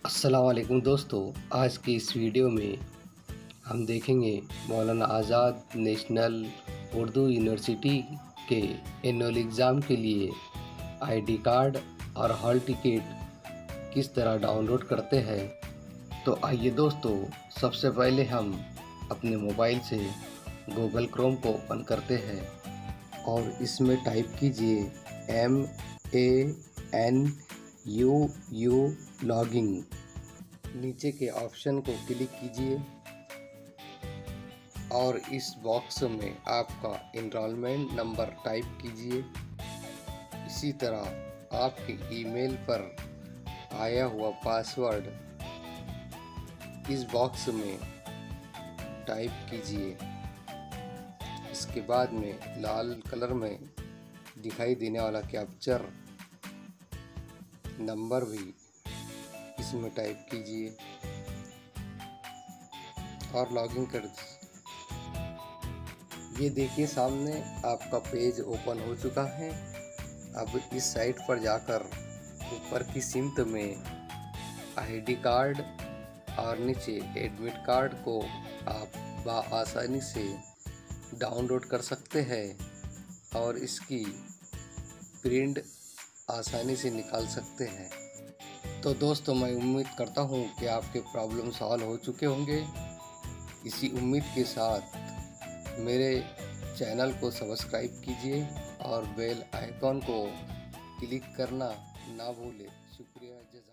अस्सलाम वालेकुम दोस्तों। आज की इस वीडियो में हम देखेंगे मौलाना आज़ाद नेशनल उर्दू यूनिवर्सिटी के एनुअल एग्ज़ाम के लिए आईडी कार्ड और हॉल टिकट किस तरह डाउनलोड करते हैं। तो आइए दोस्तों, सबसे पहले हम अपने मोबाइल से गूगल क्रोम को ओपन करते हैं और इसमें टाइप कीजिए MANU लॉगिंग। नीचे के ऑप्शन को क्लिक कीजिए और इस बॉक्स में आपका इनरोलमेंट नंबर टाइप कीजिए। इसी तरह आपके ईमेल पर आया हुआ पासवर्ड इस बॉक्स में टाइप कीजिए। इसके बाद में लाल कलर में दिखाई देने वाला कैप्चर नंबर भी इसमें टाइप कीजिए और लॉगिन कर दीजिए। ये देखिए, सामने आपका पेज ओपन हो चुका है। अब इस साइट पर जाकर ऊपर की सिमत में आईडी कार्ड और नीचे एडमिट कार्ड को आप आसानी से डाउनलोड कर सकते हैं और इसकी प्रिंट आसानी से निकाल सकते हैं। तो दोस्तों, मैं उम्मीद करता हूँ कि आपके प्रॉब्लम सॉल्व हो चुके होंगे। इसी उम्मीद के साथ मेरे चैनल को सब्सक्राइब कीजिए और बेल आइकॉन को क्लिक करना ना भूलें। शुक्रिया।